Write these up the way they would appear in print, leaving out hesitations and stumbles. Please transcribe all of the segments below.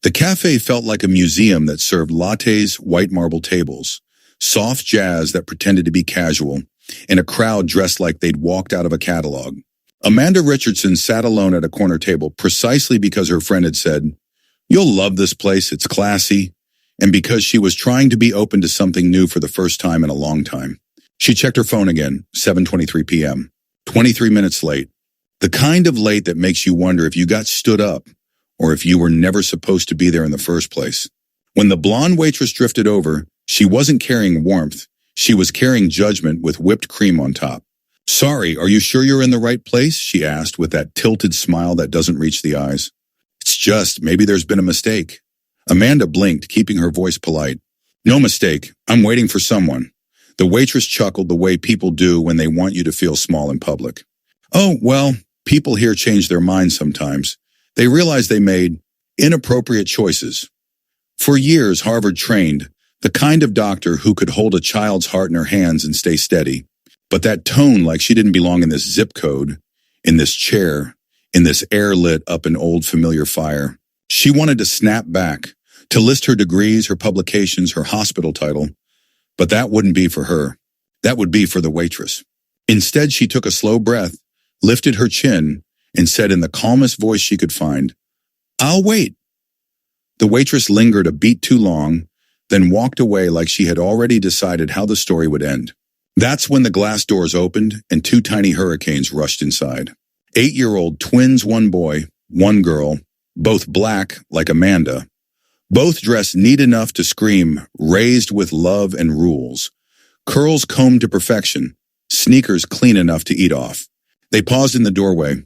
The cafe felt like a museum that served lattes, white marble tables, soft jazz that pretended to be casual, and a crowd dressed like they'd walked out of a catalog. Amanda Richardson sat alone at a corner table precisely because her friend had said, "You'll love this place, it's classy," and because she was trying to be open to something new for the first time in a long time. She checked her phone again, 7:23 p.m., 23 minutes late. The kind of late that makes you wonder if you got stood up or if you were never supposed to be there in the first place. When the blonde waitress drifted over, she wasn't carrying warmth. She was carrying judgment with whipped cream on top. "Sorry, are you sure you're in the right place?" she asked with that tilted smile that doesn't reach the eyes. "It's just, maybe there's been a mistake." Amanda blinked, keeping her voice polite. "No mistake. I'm waiting for someone." The waitress chuckled the way people do when they want you to feel small in public. "Oh, well, people here change their minds sometimes. They realize they made inappropriate choices." For years, Harvard trained the kind of doctor who could hold a child's heart in her hands and stay steady. But that tone like she didn't belong in this zip code, in this chair, in this air lit up an old familiar fire. She wanted to snap back, to list her degrees, her publications, her hospital title. But that wouldn't be for her. That would be for the waitress. Instead, she took a slow breath, lifted her chin, and said in the calmest voice she could find, "I'll wait." The waitress lingered a beat too long, then walked away like she had already decided how the story would end. That's when the glass doors opened and two tiny hurricanes rushed inside. 8-year-old twins, one boy, one girl, both black like Amanda, both dressed neat enough to scream, raised with love and rules, curls combed to perfection, sneakers clean enough to eat off. They paused in the doorway.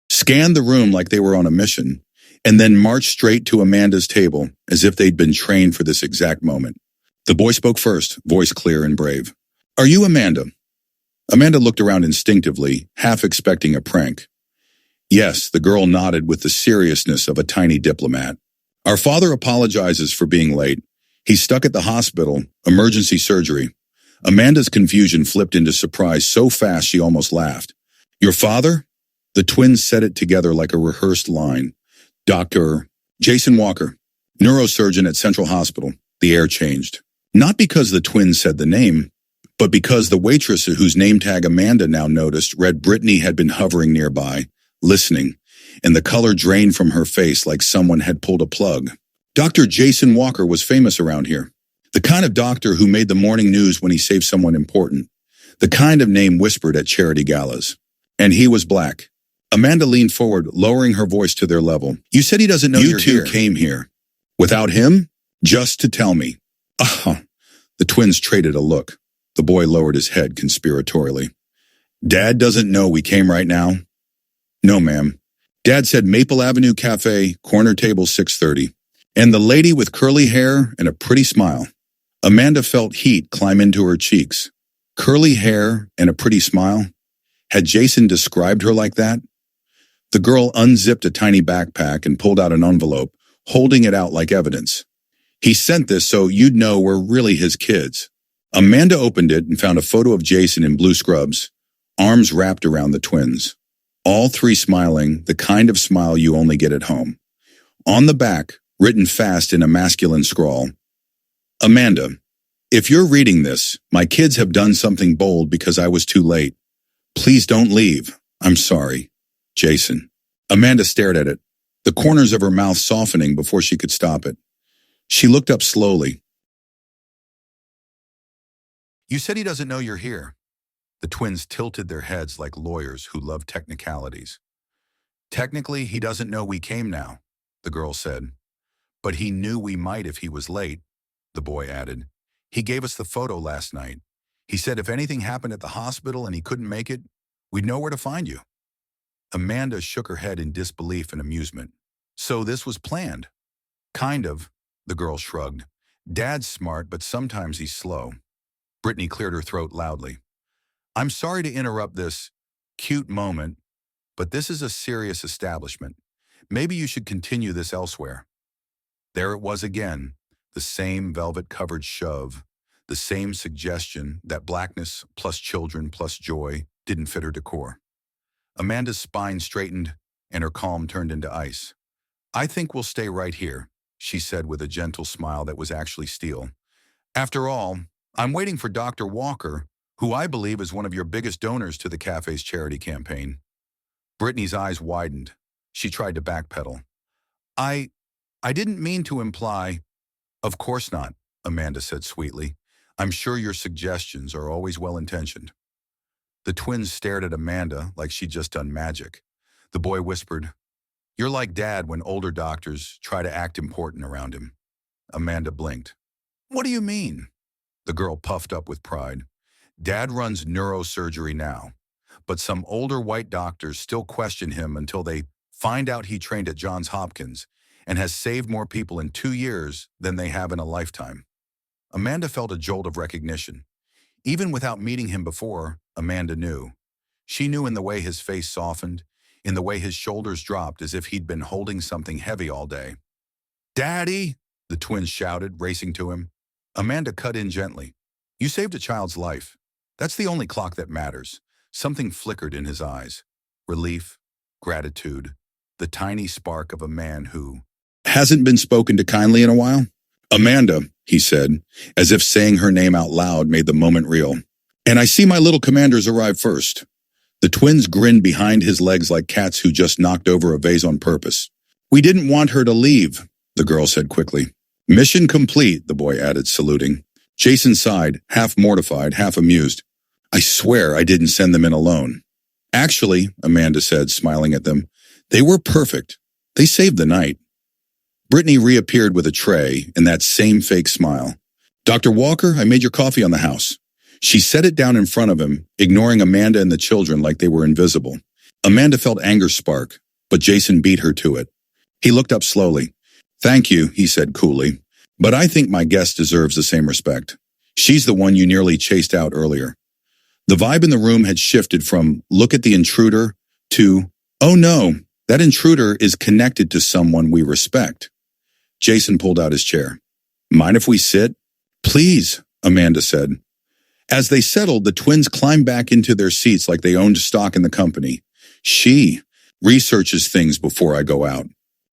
Scanned the room like they were on a mission, and then marched straight to Amanda's table as if they'd been trained for this exact moment. The boy spoke first, voice clear and brave. "Are you Amanda?" Amanda looked around instinctively, half expecting a prank. Yes, the girl nodded with the seriousness of a tiny diplomat. "Our father apologizes for being late. He's stuck at the hospital, emergency surgery." Amanda's confusion flipped into surprise so fast she almost laughed. "Your father?" The twins said it together like a rehearsed line. "Dr. Jason Walker, neurosurgeon at Central Hospital." The air changed. Not because the twins said the name, but because the waitress whose name tag Amanda now noticed read Brittany had been hovering nearby, listening, and the color drained from her face like someone had pulled a plug. Dr. Jason Walker was famous around here. The kind of doctor who made the morning news when he saved someone important. The kind of name whispered at charity galas. And he was black. Amanda leaned forward, lowering her voice to their level. "You said he doesn't know you're here." "You two came here. Without him? Just to tell me." The twins traded a look. The boy lowered his head conspiratorially. "Dad doesn't know we came right now?" "No, ma'am. Dad said Maple Avenue Cafe, corner table 630. And the lady with curly hair and a pretty smile." Amanda felt heat climb into her cheeks. Curly hair and a pretty smile? Had Jason described her like that? The girl unzipped a tiny backpack and pulled out an envelope, holding it out like evidence. "He sent this so you'd know we're really his kids." Amanda opened it and found a photo of Jason in blue scrubs, arms wrapped around the twins. All three smiling, the kind of smile you only get at home. On the back, written fast in a masculine scrawl, "Amanda, if you're reading this, my kids have done something bold because I was too late. Please don't leave. I'm sorry. Jason." Amanda stared at it, the corners of her mouth softening before she could stop it. She looked up slowly. "You said he doesn't know you're here." The twins tilted their heads like lawyers who love technicalities. "Technically, he doesn't know we came now," the girl said. "But he knew we might if he was late," the boy added. "He gave us the photo last night. He said if anything happened at the hospital and he couldn't make it, we'd know where to find you." Amanda shook her head in disbelief and amusement. "So this was planned?" "Kind of," the girl shrugged. "Dad's smart, but sometimes he's slow." Brittany cleared her throat loudly. "I'm sorry to interrupt this cute moment, but this is a serious establishment. Maybe you should continue this elsewhere." There it was again, the same velvet-covered shove, The same suggestion that blackness plus children plus joy didn't fit her decor. Amanda's spine straightened and her calm turned into ice. "I think we'll stay right here," she said with a gentle smile that was actually steel. "After all, I'm waiting for Dr. Walker, who I believe is one of your biggest donors to the cafe's charity campaign." Brittany's eyes widened. She tried to backpedal. I I didn't mean to imply." "Of course not," Amanda said sweetly. "I'm sure your suggestions are always well-intentioned." The twins stared at Amanda like she'd just done magic. The boy whispered, "You're like Dad when older doctors try to act important around him." Amanda blinked. "What do you mean?" The girl puffed up with pride. "Dad runs neurosurgery now, but some older white doctors still question him until they find out he trained at Johns Hopkins and has saved more people in 2 years than they have in a lifetime." Amanda felt a jolt of recognition. Even without meeting him before, Amanda knew. She knew in the way his face softened, in the way his shoulders dropped as if he'd been holding something heavy all day. "Daddy!" the twins shouted, racing to him. Amanda cut in gently. "You saved a child's life. That's the only clock that matters." Something flickered in his eyes. Relief, gratitude, the tiny spark of a man who hasn't been spoken to kindly in a while. "Amanda," he said, as if saying her name out loud made the moment real. "And I see my little commanders arrive first." The twins grinned behind his legs like cats who just knocked over a vase on purpose. "We didn't want her to leave," the girl said quickly. "Mission complete," the boy added, saluting. Jason sighed, half mortified, half amused. "I swear I didn't send them in alone." "Actually," Amanda said, smiling at them, "they were perfect. They saved the night." Brittany reappeared with a tray and that same fake smile. "Dr. Walker, I made your coffee on the house." She set it down in front of him, ignoring Amanda and the children like they were invisible. Amanda felt anger spark, but Jason beat her to it. He looked up slowly. "Thank you," he said coolly, "but I think my guest deserves the same respect. She's the one you nearly chased out earlier." The vibe in the room had shifted from "look at the intruder" to "oh no, that intruder is connected to someone we respect." Jason pulled out his chair. "Mind if we sit?" "Please," Amanda said. As they settled, the twins climbed back into their seats like they owned stock in the company. "She researches things before I go out.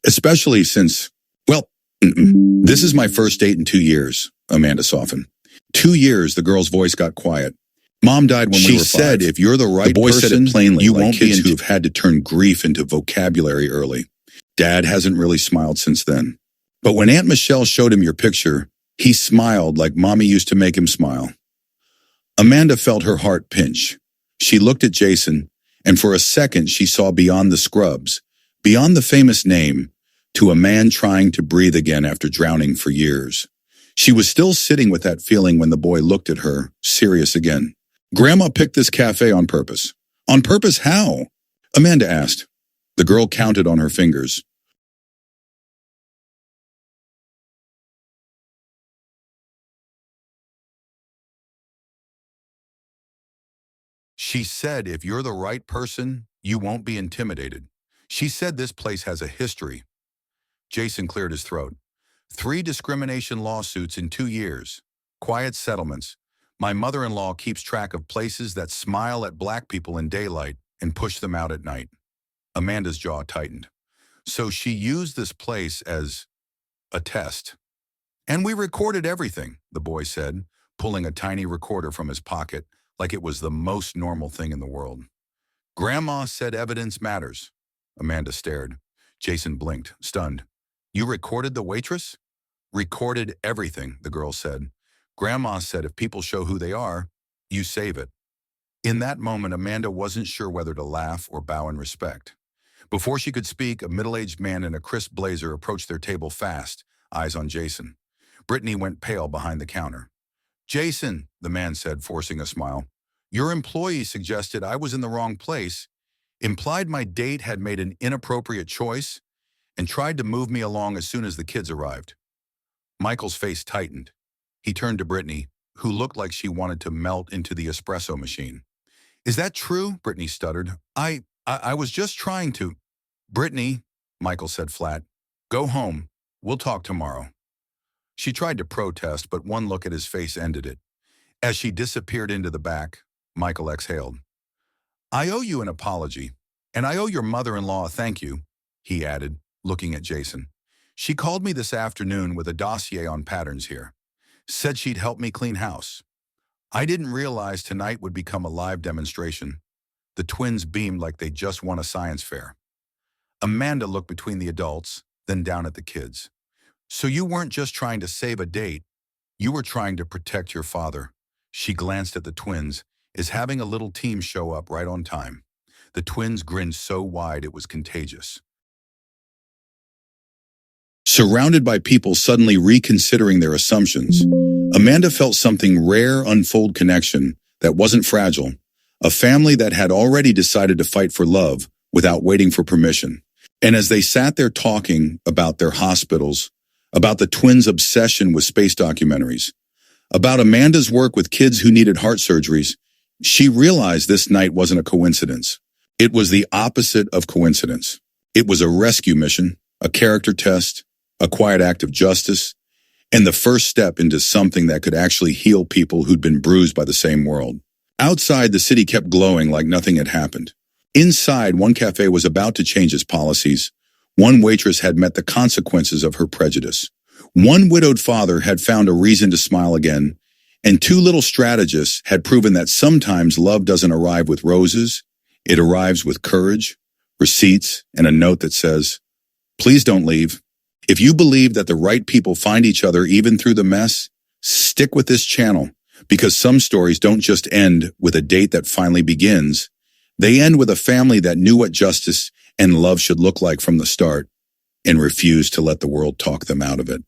Especially since, well, this is my first date in 2 years," Amanda softened. 2 years, the girl's voice got quiet. "Mom died when we were 5. She said if you're the right person, the boy said it plainly, you won't be kids who've had to turn grief into vocabulary early. Dad hasn't really smiled since then. But when Aunt Michelle showed him your picture, he smiled like Mommy used to make him smile." Amanda felt her heart pinch. She looked at Jason, and for a second she saw beyond the scrubs, beyond the famous name, to a man trying to breathe again after drowning for years. She was still sitting with that feeling when the boy looked at her, serious again. "Grandma picked this cafe on purpose." "On purpose how?" Amanda asked. The girl counted on her fingers. "She said if you're the right person, you won't be intimidated. She said this place has a history." Jason cleared his throat. 3 discrimination lawsuits in 2 years. Quiet settlements. My mother-in-law keeps track of places that smile at black people in daylight and push them out at night." Amanda's jaw tightened. "So she used this place as a test." "And we recorded everything," the boy said, pulling a tiny recorder from his pocket like it was the most normal thing in the world. "Grandma said evidence matters." Amanda stared. Jason blinked, stunned. "You recorded the waitress?" "Recorded everything," the girl said. "Grandma said if people show who they are, you save it." In that moment, Amanda wasn't sure whether to laugh or bow in respect. Before she could speak, a middle-aged man in a crisp blazer approached their table fast, eyes on Jason. Brittany went pale behind the counter. "Jason," the man said, forcing a smile, "your employee suggested I was in the wrong place, implied my date had made an inappropriate choice, and tried to move me along as soon as the kids arrived." Michael's face tightened. He turned to Brittany, who looked like she wanted to melt into the espresso machine. "Is that true?" Brittany stuttered. I was just trying to—" "Brittany," Michael said flat, "go home. We'll talk tomorrow." She tried to protest, but one look at his face ended it. As she disappeared into the back, Michael exhaled. I owe you an apology, and I owe your mother-in-law a thank you, he added, looking at Jason. She called me this afternoon with a dossier on patterns here. Said she'd help me clean house. I didn't realize tonight would become a live demonstration. The twins beamed like they just won a science fair. Amanda looked between the adults, then down at the kids. So you weren't just trying to save a date, you were trying to protect your father. She glanced at the twins, as having a little team show up right on time. The twins grinned so wide it was contagious. Surrounded by people suddenly reconsidering their assumptions, Amanda felt something rare unfold connection that wasn't fragile, a family that had already decided to fight for love without waiting for permission. And as they sat there talking about their hospitals, about the twins' obsession with space documentaries, about Amanda's work with kids who needed heart surgeries, she realized this night wasn't a coincidence. It was the opposite of coincidence. It was a rescue mission, a character test, a quiet act of justice, and the first step into something that could actually heal people who'd been bruised by the same world. Outside, the city kept glowing like nothing had happened. Inside, one café was about to change its policies. One waitress had met the consequences of her prejudice. One widowed father had found a reason to smile again, and two little strategists had proven that sometimes love doesn't arrive with roses, it arrives with courage, receipts, and a note that says, "Please don't leave." If you believe that the right people find each other even through the mess, stick with this channel, because some stories don't just end with a date that finally begins. They end with a family that knew what justice and love should look like from the start and refused to let the world talk them out of it.